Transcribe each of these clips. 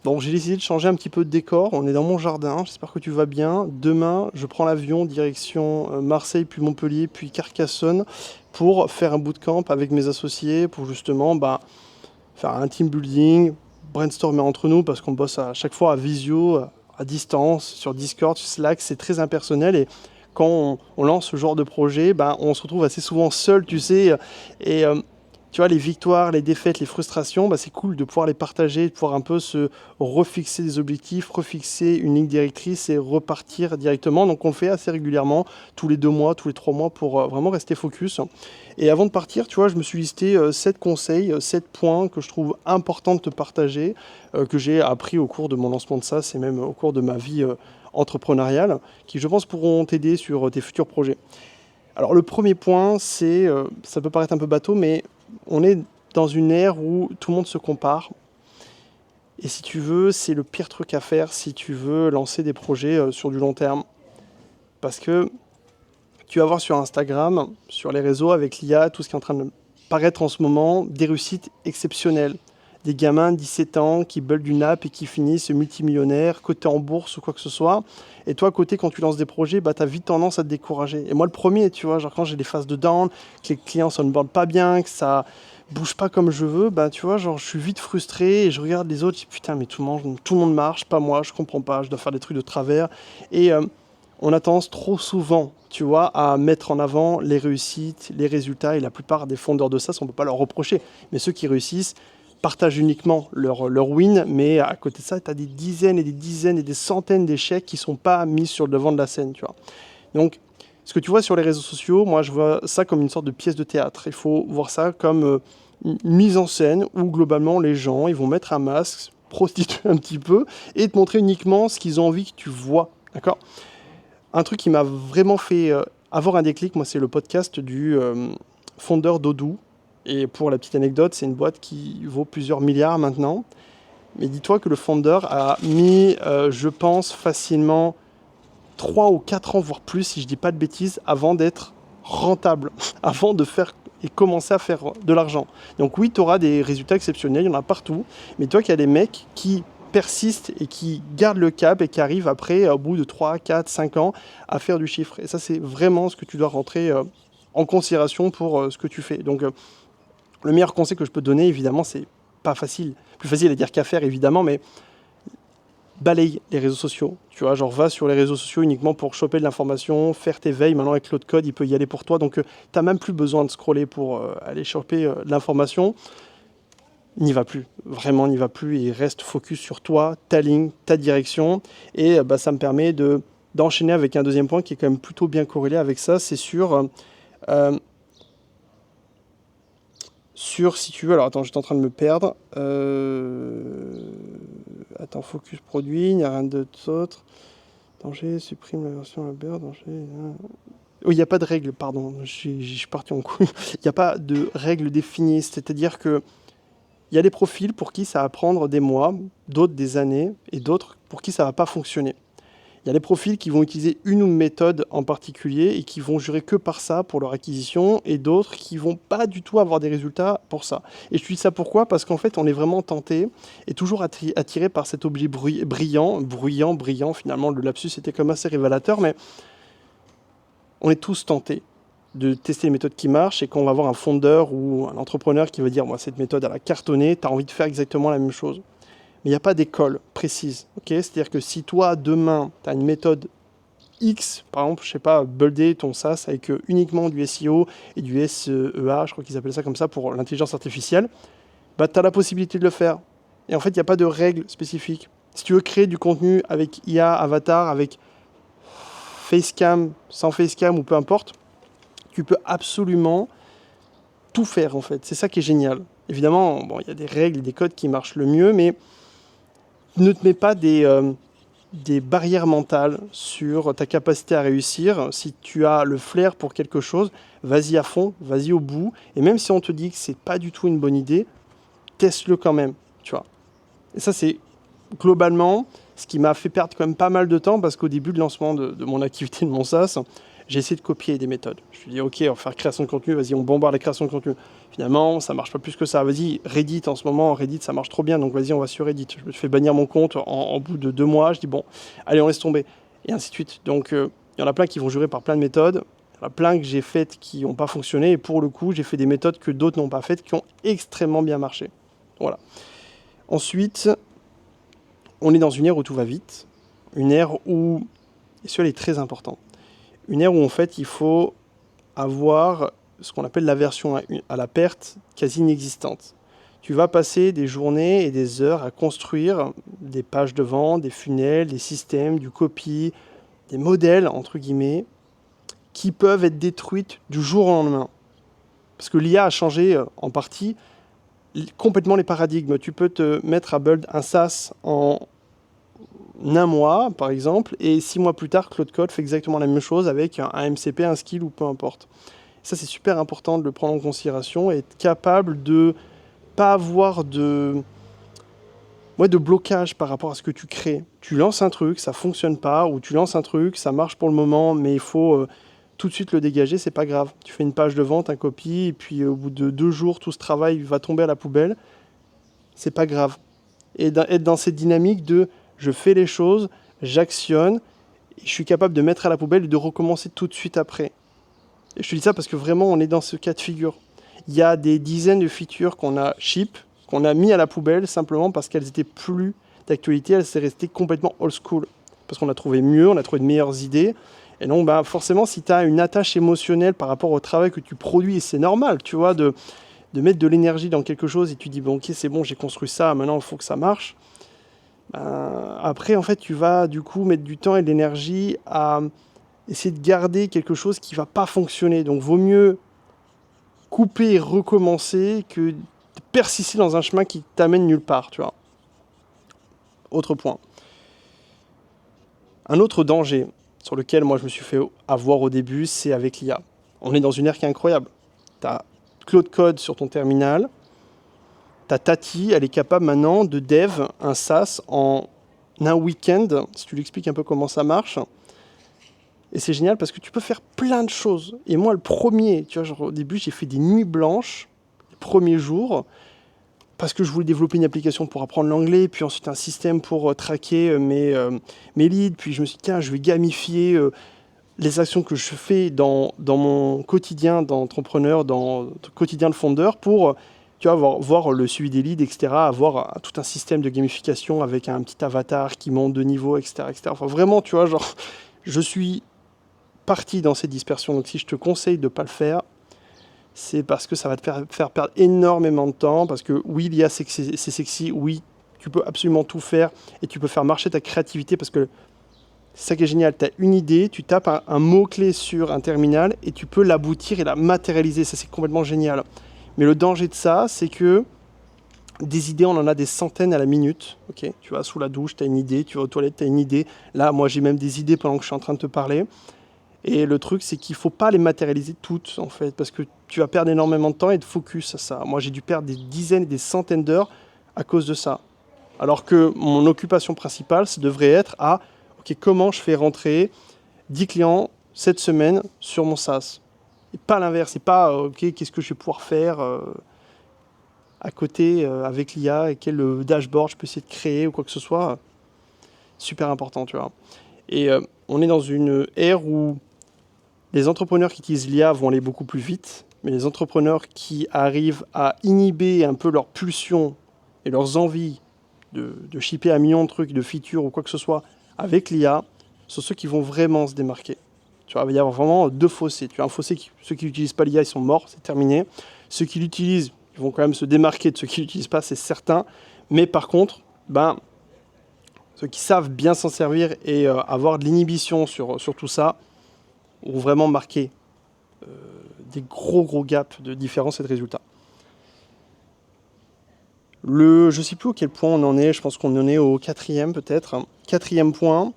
Bon, j'ai décidé de changer un petit peu de décor. On est dans mon jardin. J'espère que tu vas bien. Demain, je prends l'avion direction Marseille, puis Montpellier, puis Carcassonne pour faire un bootcamp avec mes associés pour justement faire un team building, brainstormer entre nous parce qu'on bosse à chaque fois à visio, à distance, sur Discord, Slack. C'est très impersonnel et quand on lance ce genre de projet, on se retrouve assez souvent seul, tu sais. Et tu vois, les victoires, les défaites, les frustrations, c'est cool de pouvoir les partager, de pouvoir un peu se refixer des objectifs, refixer une ligne directrice et repartir directement. Donc on le fait assez régulièrement, tous les 2 mois, tous les 3 mois, pour vraiment rester focus. Et avant de partir, tu vois, je me suis listé 7 conseils, 7 points que je trouve importants de te partager, que j'ai appris au cours de mon lancement de ça, c'est même au cours de ma vie entrepreneuriale, qui je pense pourront t'aider sur tes futurs projets. Alors le premier point, c'est, ça peut paraître un peu bateau, mais on est dans une ère où tout le monde se compare. Et si tu veux, c'est le pire truc à faire si tu veux lancer des projets sur du long terme. Parce que tu vas voir sur Instagram, sur les réseaux avec l'IA, tout ce qui est en train de paraître en ce moment, des réussites exceptionnelles. Des gamins de 17 ans qui buildent une app et qui finissent multimillionnaires, cotés en bourse ou quoi que ce soit. Et toi, à côté, quand tu lances des projets, tu as vite tendance à te décourager. Et moi, le premier, tu vois, genre quand j'ai des phases de down, que les clients ne onboardent pas bien, que ça bouge pas comme je veux, tu vois, genre je suis vite frustré et je regarde les autres, je dis putain, mais tout le monde marche, pas moi, je comprends pas, je dois faire des trucs de travers. Et on a tendance trop souvent, tu vois, à mettre en avant les réussites, les résultats, et la plupart des fondeurs de ça, on ne peut pas leur reprocher. Mais ceux qui réussissent partagent uniquement leur win, mais à côté de ça, tu as des dizaines et des dizaines et des centaines d'échecs qui ne sont pas mis sur le devant de la scène, tu vois. Donc, ce que tu vois sur les réseaux sociaux, moi, je vois ça comme une sorte de pièce de théâtre. Il faut voir ça comme une mise en scène où, globalement, les gens, ils vont mettre un masque, prostituer un petit peu, et te montrer uniquement ce qu'ils ont envie que tu vois, d'accord ? Un truc qui m'a vraiment fait avoir un déclic, moi, c'est le podcast du fondeur d'Odoo. Et pour la petite anecdote, c'est une boîte qui vaut plusieurs milliards maintenant. Mais dis-toi que le fondeur a mis, je pense, facilement 3 ou 4 ans, voire plus, si je dis pas de bêtises, avant d'être rentable, avant de faire et commencer à faire de l'argent. Donc oui, tu auras des résultats exceptionnels, il y en a partout, mais toi qu'il y a des mecs qui persistent et qui gardent le cap et qui arrivent après, au bout de 3, 4, 5 ans, à faire du chiffre. Et ça, c'est vraiment ce que tu dois rentrer en considération pour ce que tu fais. Donc le meilleur conseil que je peux te donner, évidemment, c'est pas facile. Plus facile à dire qu'à faire, évidemment, mais balaye les réseaux sociaux. Tu vois, genre va sur les réseaux sociaux uniquement pour choper de l'information, faire tes veilles. Maintenant, avec Claude Code, il peut y aller pour toi. Donc, tu n'as même plus besoin de scroller pour aller choper de l'information. N'y va plus. Vraiment, n'y va plus et reste focus sur toi, ta ligne, ta direction. Et ça me permet d'enchaîner avec un deuxième point qui est quand même plutôt bien corrélé avec ça. C'est sur, si tu veux, alors attends, j'étais en train de me perdre. Attends, focus produit, il n'y a rien d'autre. Danger, supprime la version Albert, danger. Oui, il n'y a pas de règle, pardon, je suis parti en couille. Il n'y a pas de règle définie, c'est-à-dire que il y a des profils pour qui ça va prendre des mois, d'autres des années, et d'autres pour qui ça ne va pas fonctionner. Il y a des profils qui vont utiliser une méthode en particulier et qui vont jurer que par ça pour leur acquisition, et d'autres qui vont pas du tout avoir des résultats pour ça. Et je te dis ça pourquoi ? Parce qu'en fait, on est vraiment tenté et toujours attiré par cet objet bruyant. Finalement, le lapsus était comme assez révélateur, mais on est tous tentés de tester les méthodes qui marchent, et quand on va voir un fondeur ou un entrepreneur qui va dire moi cette méthode elle a cartonné, tu as envie de faire exactement la même chose. Mais il n'y a pas d'école précise. Okay, c'est-à-dire que si toi, demain, tu as une méthode X, par exemple, je sais pas, builder ton SaaS avec uniquement du SEO et du SEA, je crois qu'ils appellent ça comme ça pour l'intelligence artificielle, tu as la possibilité de le faire. Et en fait, il n'y a pas de règles spécifiques. Si tu veux créer du contenu avec IA, avatar, avec facecam, sans facecam ou peu importe, tu peux absolument tout faire en fait. C'est ça qui est génial. Évidemment, il y a des règles et des codes qui marchent le mieux, mais ne te mets pas des barrières mentales sur ta capacité à réussir. Si tu as le flair pour quelque chose, vas-y à fond, vas-y au bout. Et même si on te dit que c'est pas du tout une bonne idée, teste-le quand même, tu vois. Et ça, c'est globalement Ce qui m'a fait perdre quand même pas mal de temps parce qu'au début de lancement de mon activité, de mon SaaS, j'ai essayé de copier des méthodes. Je me suis dit, ok, on va faire création de contenu, vas-y, on bombarde la création de contenu. Finalement, ça marche pas plus que ça. Vas-y, Reddit, en ce moment, Reddit, ça marche trop bien, donc vas-y, on va sur Reddit. Je me suis fait bannir mon compte en bout de 2 mois. Je dis, bon, allez, on laisse tomber. Et ainsi de suite. Donc, il y en a plein qui vont jurer par plein de méthodes. Il y en a plein que j'ai faites qui n'ont pas fonctionné. Et pour le coup, j'ai fait des méthodes que d'autres n'ont pas faites, qui ont extrêmement bien marché. Voilà. Ensuite, on est dans une ère où tout va vite. Une ère où, et cela est très important, une ère où en fait il faut avoir ce qu'on appelle l'aversion à la perte quasi inexistante. Tu vas passer des journées et des heures à construire des pages de vente, des funnels, des systèmes, du copy, des modèles, entre guillemets, qui peuvent être détruites du jour au lendemain. Parce que l'IA a changé en partie complètement les paradigmes. Tu peux te mettre à build un SaaS en un mois, par exemple, et 6 mois plus tard, Claude Code fait exactement la même chose avec un MCP, un skill ou peu importe. Ça, c'est super important de le prendre en considération et être capable de pas avoir de blocage par rapport à ce que tu crées. Tu lances un truc, ça fonctionne pas, ou tu lances un truc, ça marche pour le moment, mais il faut tout de suite le dégager, c'est pas grave. Tu fais une page de vente, un copy, et puis au bout de 2 jours, tout ce travail va tomber à la poubelle. C'est pas grave. Et être dans cette dynamique de je fais les choses, j'actionne, je suis capable de mettre à la poubelle et de recommencer tout de suite après. Et je te dis ça parce que vraiment, on est dans ce cas de figure. Il y a des dizaines de features qu'on a ship, qu'on a mis à la poubelle simplement parce qu'elles étaient plus d'actualité, elles étaient restées complètement old school. Parce qu'on a trouvé mieux, on a trouvé de meilleures idées. Et donc, forcément, si tu as une attache émotionnelle par rapport au travail que tu produis, et c'est normal, tu vois, de mettre de l'énergie dans quelque chose et tu dis, bon, ok, c'est bon, j'ai construit ça, maintenant, il faut que ça marche. Après, en fait, tu vas du coup mettre du temps et de l'énergie à essayer de garder quelque chose qui ne va pas fonctionner. Donc, vaut mieux couper et recommencer que de persister dans un chemin qui t'amène nulle part, tu vois. Autre point. Un autre danger sur lequel moi je me suis fait avoir au début, c'est avec l'IA. On est dans une ère qui est incroyable. Tu as Claude Code sur ton terminal. Ta Tati, elle est capable maintenant de dev un SaaS en un week-end, si tu lui expliques un peu comment ça marche. Et c'est génial parce que tu peux faire plein de choses. Et moi, le premier, tu vois, genre, au début, j'ai fait des nuits blanches, les premiers jours, parce que je voulais développer une application pour apprendre l'anglais, puis ensuite un système pour traquer mes leads. Puis je me suis dit, tiens, je vais gamifier les actions que je fais dans mon quotidien d'entrepreneur, dans le quotidien de fondeur, pour tu vois, voir le suivi des leads, etc., avoir tout un système de gamification avec un petit avatar qui monte de niveau, etc., etc. Enfin, vraiment, tu vois, genre, je suis parti dans cette dispersion. Donc, si je te conseille de ne pas le faire, c'est parce que ça va te faire perdre énormément de temps, parce que oui, l'IA, c'est sexy, oui, tu peux absolument tout faire, et tu peux faire marcher ta créativité, parce que c'est ça qui est génial, tu as une idée, tu tapes un mot-clé sur un terminal, et tu peux l'aboutir et la matérialiser, ça c'est complètement génial. Mais le danger de ça, c'est que des idées, on en a des centaines à la minute. Okay, tu vas sous la douche, tu as une idée, tu vas aux toilettes, tu as une idée. Là, moi, j'ai même des idées pendant que je suis en train de te parler. Et le truc, c'est qu'il ne faut pas les matérialiser toutes, en fait, parce que tu vas perdre énormément de temps et de focus à ça. Moi, j'ai dû perdre des dizaines et des centaines d'heures à cause de ça. Alors que mon occupation principale, ça devrait être à okay, comment je fais rentrer 10 clients cette semaine sur mon SaaS. Et pas l'inverse, c'est pas ok, qu'est-ce que je vais pouvoir faire à côté avec l'IA et quel dashboard je peux essayer de créer ou quoi que ce soit. Super important, tu vois. Et on est dans une ère où les entrepreneurs qui utilisent l'IA vont aller beaucoup plus vite, mais les entrepreneurs qui arrivent à inhiber un peu leurs pulsions et leurs envies de shipper un million de trucs, de features ou quoi que ce soit avec l'IA, sont ceux qui vont vraiment se démarquer. Tu vois, il va y avoir vraiment 2 fossés. Tu as un fossé, ceux qui n'utilisent pas l'IA, ils sont morts, c'est terminé. Ceux qui l'utilisent, ils vont quand même se démarquer de ceux qui ne l'utilisent pas, c'est certain. Mais par contre, ceux qui savent bien s'en servir et avoir de l'inhibition sur tout ça, ont vraiment marqué des gros gaps de différence et de résultats. Je ne sais plus à quel point on en est, je pense qu'on en est au 4e peut-être. 4e point.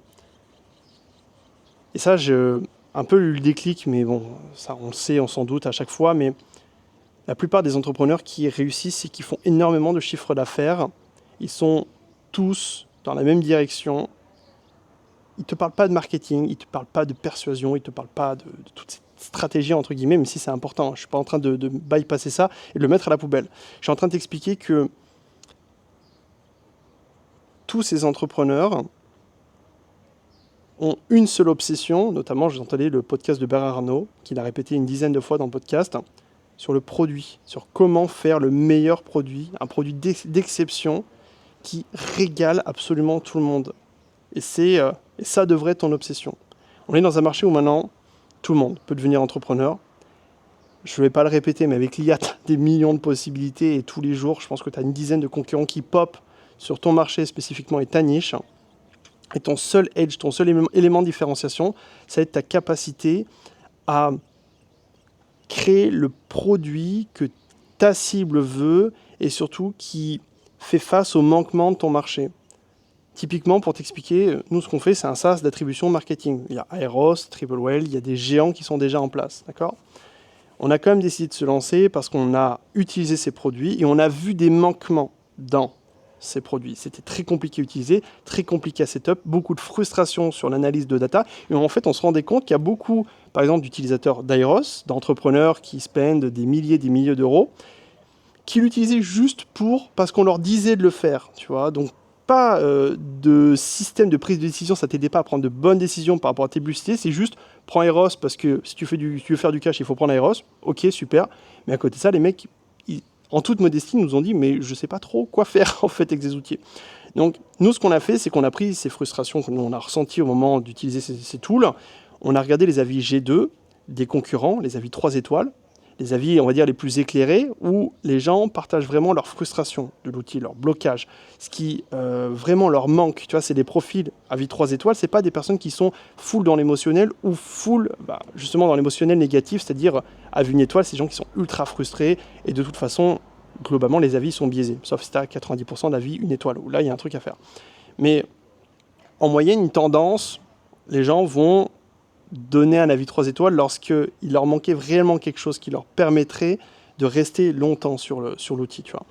Et ça, j'ai un peu eu le déclic, mais bon, ça on le sait, on s'en doute à chaque fois, mais la plupart des entrepreneurs qui réussissent et qui font énormément de chiffres d'affaires, ils sont tous dans la même direction. Il ne te parle pas de marketing, il ne te parle pas de persuasion, il ne te parle pas de toutes ces stratégies, entre guillemets, même si c'est important. Je ne suis pas en train de bypasser ça et de le mettre à la poubelle. Je suis en train de t'expliquer que tous ces entrepreneurs ont une seule obsession, notamment, je vous entendais le podcast de Bernard Arnault, qu'il a répété une dizaine de fois dans le podcast, sur le produit, sur comment faire le meilleur produit, un produit d'exception qui régale absolument tout le monde. Et ça devrait être ton obsession. On est dans un marché où maintenant, tout le monde peut devenir entrepreneur. Je ne vais pas le répéter, mais avec l'IA, tu as des millions de possibilités et tous les jours, je pense que tu as une dizaine de concurrents qui pop sur ton marché spécifiquement et ta niche. Et ton seul edge, ton seul élément de différenciation, ça va être ta capacité à créer le produit que ta cible veut et surtout qui fait face aux manquements de ton marché. Typiquement, pour t'expliquer, nous, ce qu'on fait, c'est un SaaS d'attribution marketing. Il y a Aeros, Triplewell, il y a des géants qui sont déjà en place, d'accord ? On a quand même décidé de se lancer parce qu'on a utilisé ces produits et on a vu des manquements dans ces produits. C'était très compliqué à utiliser, très compliqué à setup, beaucoup de frustration sur l'analyse de data. Et en fait, on se rendait compte qu'il y a beaucoup, par exemple, d'utilisateurs d'Aeros, d'entrepreneurs qui spendent des milliers d'euros, qui l'utilisaient juste parce qu'on leur disait de le faire, tu vois. Donc, pas de système de prise de décision, ça t'aidait pas à prendre de bonnes décisions par rapport à tes publicités, c'est juste prends Aeros parce que si tu veux faire du cash, il faut prendre Aeros. Ok, super. Mais à côté de ça, les mecs, en toute modestie, nous ont dit mais je sais pas trop quoi faire en fait avec ces outils. Donc nous, ce qu'on a fait, c'est qu'on a pris ces frustrations que nous on a ressenties au moment d'utiliser ces tools. On a regardé les avis G2 des concurrents, les avis 3 étoiles, les avis, on va dire, les plus éclairés, où les gens partagent vraiment leur frustration de l'outil, leur blocage, ce qui vraiment leur manque. Tu vois, c'est des profils avis 3 étoiles, c'est pas des personnes qui sont full dans l'émotionnel ou full, justement, dans l'émotionnel négatif, c'est-à-dire avis 1 étoile, c'est des gens qui sont ultra frustrés, et de toute façon, globalement, les avis sont biaisés, sauf si tu as 90% d'avis 1 étoile, où là, il y a un truc à faire. Mais en moyenne, une tendance, les gens vont donner un avis 3 étoiles lorsqu'il leur manquait réellement quelque chose qui leur permettrait de rester longtemps sur l'outil, tu vois.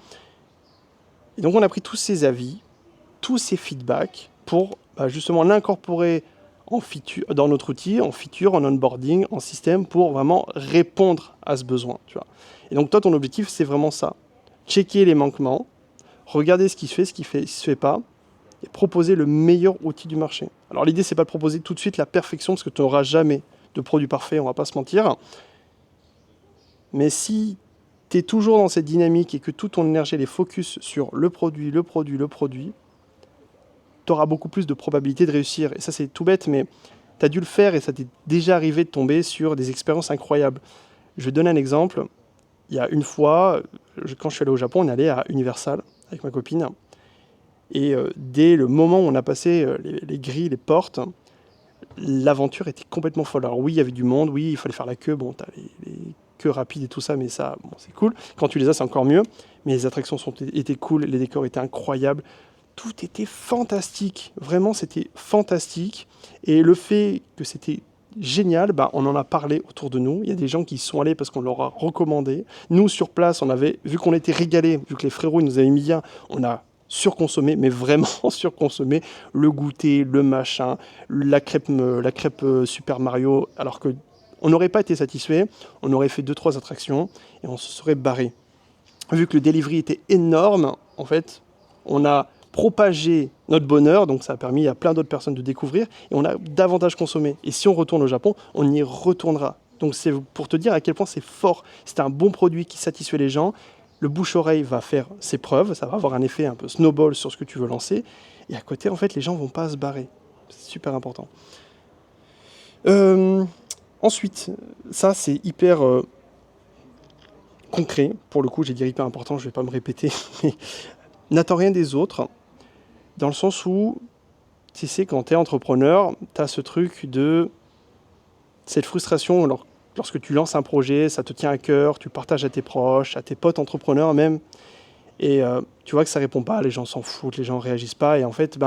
Et donc on a pris tous ces avis, tous ces feedbacks pour justement l'incorporer dans notre outil, en feature, en onboarding, en système, pour vraiment répondre à ce besoin, tu vois. Et donc toi, ton objectif, c'est vraiment ça. Checker les manquements, regarder ce qui se fait, ce qui ne se fait pas, et proposer le meilleur outil du marché. Alors l'idée, c'est pas de proposer tout de suite la perfection, parce que tu n'auras jamais de produit parfait, on va pas se mentir. Mais si tu es toujours dans cette dynamique et que toute ton énergie est focus sur le produit, tu auras beaucoup plus de probabilité de réussir. Et ça, c'est tout bête, mais tu as dû le faire et ça t'est déjà arrivé de tomber sur des expériences incroyables. Je vais te donner un exemple. Il y a une fois, quand je suis allé au Japon, on est allé à Universal avec ma copine. Et dès le moment où on a passé les grilles, les portes, l'aventure était complètement folle. Alors oui, il y avait du monde, oui, il fallait faire la queue. Bon, tu as les queues rapides et tout ça, mais ça, bon, c'est cool. Quand tu les as, c'est encore mieux. Mais les attractions étaient cool, les décors étaient incroyables. Tout était fantastique. Vraiment, c'était fantastique. Et le fait que c'était génial, on en a parlé autour de nous. Il y a des gens qui y sont allés parce qu'on leur a recommandé. Nous, sur place, on avait, vu qu'on était régalés, vu que les frérots ils nous avaient mis bien, on a surconsommé, mais vraiment surconsommé, le goûter, le machin, la crêpe Super Mario, alors que on n'aurait pas été satisfait, on aurait fait 2-3 attractions et on se serait barré. Vu que le delivery était énorme, en fait, on a propagé notre bonheur, donc ça a permis à plein d'autres personnes de découvrir, et on a davantage consommé. Et si on retourne au Japon, on y retournera. Donc c'est pour te dire à quel point c'est fort. C'est un bon produit qui satisfait les gens. Le bouche-oreille va faire ses preuves, ça va avoir un effet un peu snowball sur ce que tu veux lancer. Et à côté, en fait, les gens ne vont pas se barrer. C'est super important. Ensuite, ça c'est hyper concret. Pour le coup, j'ai dit hyper important, je ne vais pas me répéter. Mais n'attends rien des autres, dans le sens où, tu sais, quand tu es entrepreneur, tu as ce truc de cette frustration lorsque tu lances un projet, ça te tient à cœur, tu partages à tes proches, à tes potes entrepreneurs même, et tu vois que ça répond pas, les gens s'en foutent, les gens réagissent pas, et en fait,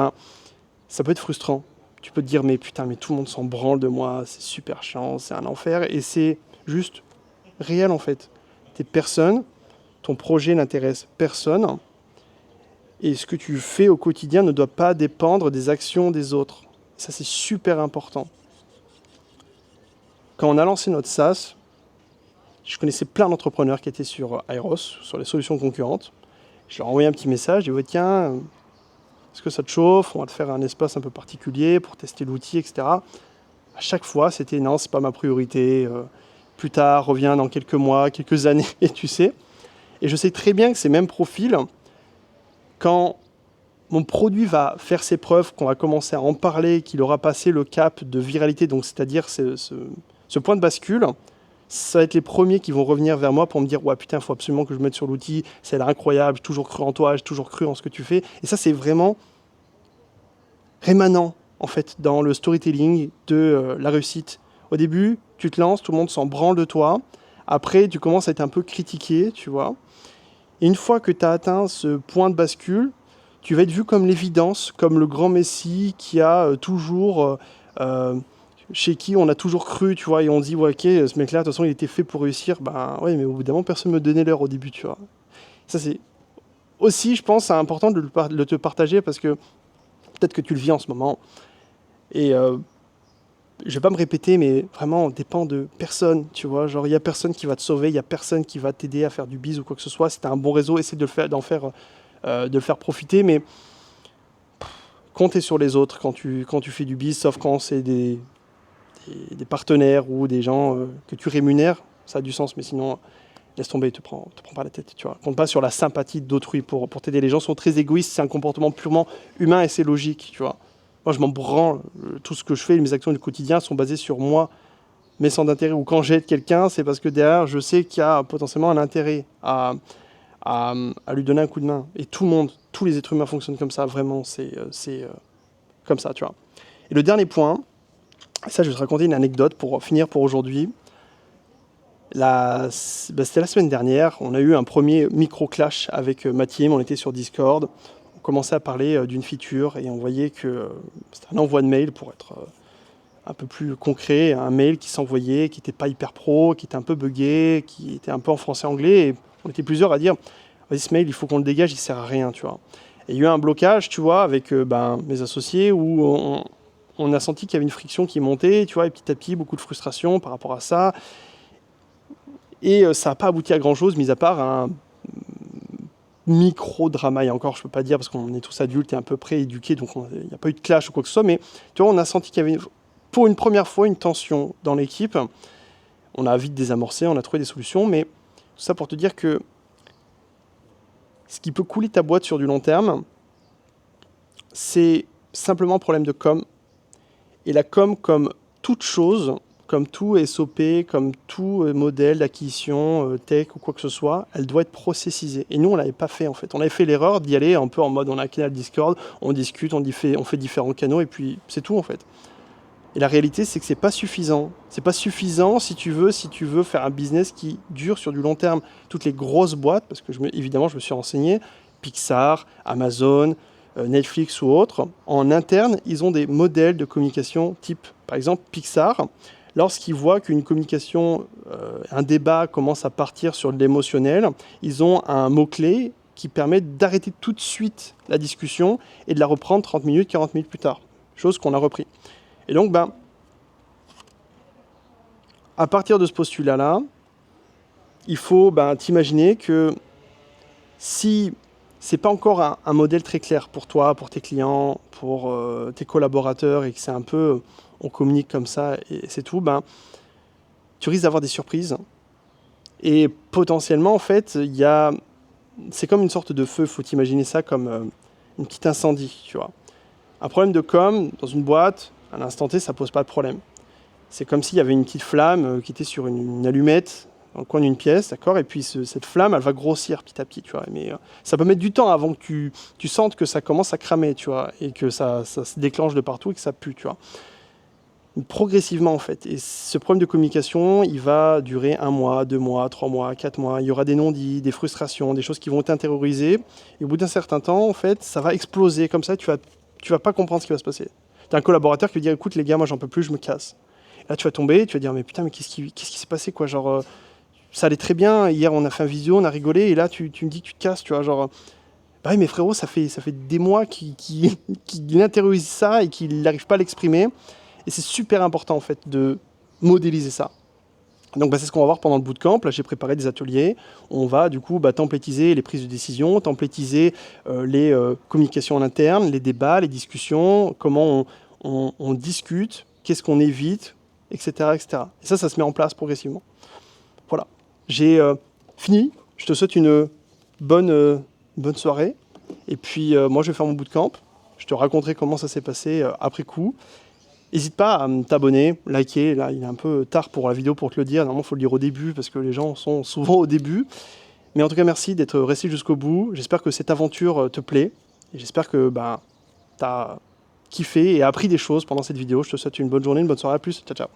ça peut être frustrant. Tu peux te dire, mais putain, mais tout le monde s'en branle de moi, c'est super chiant, c'est un enfer, et c'est juste réel en fait. T'es personne, ton projet n'intéresse personne, Et ce que tu fais au quotidien ne doit pas dépendre des actions des autres. Ça, c'est super important. Quand on a lancé notre SaaS, je connaissais plein d'entrepreneurs qui étaient sur Airos, sur les solutions concurrentes. Je leur ai envoyé un petit message, je dis ouais, tiens, est-ce que ça te chauffe? On va te faire un espace un peu particulier pour tester l'outil, etc. À chaque fois, c'était non, c'est pas ma priorité. Plus tard, reviens dans quelques mois, quelques années, et tu sais. Et je sais très bien que ces mêmes profils, quand mon produit va faire ses preuves, qu'on va commencer à en parler, qu'il aura passé le cap de viralité, donc c'est-à-dire ce point de bascule, ça va être les premiers qui vont revenir vers moi pour me dire « Ouais, putain, il faut absolument que je me mette sur l'outil, c'est incroyable, j'ai toujours cru en toi, j'ai toujours cru en ce que tu fais. » Et ça, c'est vraiment rémanent, en fait, dans le storytelling de la réussite. Au début, tu te lances, tout le monde s'en branle de toi. Après, tu commences à être un peu critiqué, tu vois. Et une fois que tu as atteint ce point de bascule, tu vas être vu comme l'évidence, comme le grand messie qui a toujours, chez qui on a toujours cru, tu vois, et on dit, ouais, ok, ce mec-là, de toute façon, il était fait pour réussir. Ben ouais, mais au bout d'un moment, personne ne me donnait l'heure au début, tu vois. Ça, c'est aussi, je pense, c'est important de te partager parce que peut-être que tu le vis en ce moment. Et je vais pas me répéter, mais vraiment, on dépend de personne, tu vois. Genre, il y a personne qui va te sauver, il y a personne qui va t'aider à faire du biz ou quoi que ce soit. Si t'as un bon réseau, essaie de le faire profiter, mais compter sur les autres quand tu fais du biz, sauf quand c'est des partenaires ou des gens que tu rémunères, ça a du sens, mais sinon, laisse tomber, te prends pas la tête, tu vois. Compte pas sur la sympathie d'autrui pour t'aider. Les gens sont très égoïstes, c'est un comportement purement humain et c'est logique, tu vois. Moi, je m'en branle. Tout ce que je fais, mes actions du quotidien sont basées sur moi, mes centres d'intérêt. Ou quand j'aide quelqu'un, c'est parce que derrière, je sais qu'il y a potentiellement un intérêt à lui donner un coup de main. Et tout le monde, tous les êtres humains fonctionnent comme ça, vraiment, c'est comme ça, tu vois. Et le dernier point, ça, je vais te raconter une anecdote pour finir pour aujourd'hui. C'était la semaine dernière, on a eu un premier micro-clash avec Mathiem, on était sur Discord, on commençait à parler d'une feature et on voyait que c'était un envoi de mail pour être un peu plus concret, un mail qui s'envoyait, qui n'était pas hyper pro, qui était un peu buggé, qui était un peu en français-anglais, et on était plusieurs à dire « Vas-y, ce mail, il faut qu'on le dégage, il ne sert à rien, tu vois ». Et il y a eu un blocage, tu vois, avec mes associés où on a senti qu'il y avait une friction qui montait, tu vois, et petit à petit, beaucoup de frustration par rapport à ça. Et ça n'a pas abouti à grand-chose, mis à part un micro-drama. Et encore, je ne peux pas dire, parce qu'on est tous adultes et un peu pré-éduqués, donc il n'y a pas eu de clash ou quoi que ce soit. Mais tu vois, on a senti qu'il y avait, pour une première fois, une tension dans l'équipe. On a vite désamorcé, on a trouvé des solutions. Mais tout ça pour te dire que ce qui peut couler ta boîte sur du long terme, c'est simplement un problème de com. Et la com, comme toute chose, comme tout SOP, comme tout modèle d'acquisition, tech ou quoi que ce soit, elle doit être processisée. Et nous, on ne l'avait pas fait en fait. On avait fait l'erreur d'y aller un peu en mode on a un canal Discord, on discute, on fait différents canaux et puis c'est tout en fait. Et la réalité, c'est que c'est pas suffisant. C'est pas suffisant si tu veux faire un business qui dure sur du long terme. Toutes les grosses boîtes, parce que évidemment, je me suis renseigné, Pixar, Amazon, Netflix ou autres, en interne, ils ont des modèles de communication type, par exemple, Pixar. Lorsqu'ils voient qu'une communication, un débat commence à partir sur de l'émotionnel, ils ont un mot-clé qui permet d'arrêter tout de suite la discussion et de la reprendre 30 minutes, 40 minutes plus tard. Chose qu'on a repris. Et donc, à partir de ce postulat-là, il faut t'imaginer que si c'est pas encore un modèle très clair pour toi, pour tes clients, pour tes collaborateurs, et que c'est un peu, on communique comme ça et c'est tout, tu risques d'avoir des surprises. Et potentiellement, en fait, c'est comme une sorte de feu, faut t'imaginer ça comme une petite incendie, tu vois. Un problème de com, dans une boîte, à l'instant T, ça pose pas de problème. C'est comme s'il y avait une petite flamme qui était sur une allumette dans le coin d'une pièce, d'accord. Et puis cette flamme, elle va grossir petit à petit, tu vois. Mais ça peut mettre du temps avant que tu sentes que ça commence à cramer, tu vois, et que ça se déclenche de partout et que ça pue, tu vois. Progressivement, en fait. Et ce problème de communication, il va durer 1 mois, 2 mois, 3 mois, 4 mois. Il y aura des non-dits, des frustrations, des choses qui vont t'intérioriser. Et au bout d'un certain temps, en fait, ça va exploser comme ça. Tu vas pas comprendre ce qui va se passer. Tu as un collaborateur qui va dire, écoute les gars, moi j'en peux plus, je me casse. Là, tu vas tomber, tu vas dire, mais putain, mais qu'est-ce qui s'est passé, quoi, ça allait très bien, hier on a fait un visio, on a rigolé, et là tu me dis que tu te casses, tu vois, Bah oui, mais frérot, ça fait des mois qu'il intériorise ça et qu'il n'arrive pas à l'exprimer. Et c'est super important, en fait, de modéliser ça. Donc bah, c'est ce qu'on va voir pendant le bootcamp. Là, j'ai préparé des ateliers. On va du coup templétiser les prises de décision, templétiser les communications en interne, les débats, les discussions, comment on discute, qu'est-ce qu'on évite, etc., etc. Et ça se met en place progressivement. Voilà. J'ai fini. Je te souhaite une bonne soirée. Et puis moi, je vais faire mon bootcamp. Je te raconterai comment ça s'est passé après coup. N'hésite pas à t'abonner, liker. Là, il est un peu tard pour la vidéo pour te le dire. Normalement, il faut le dire au début parce que les gens sont souvent au début. Mais en tout cas, merci d'être resté jusqu'au bout. J'espère que cette aventure te plaît. Et j'espère que tu as kiffé et appris des choses pendant cette vidéo. Je te souhaite une bonne journée, une bonne soirée. À plus. Ciao, ciao.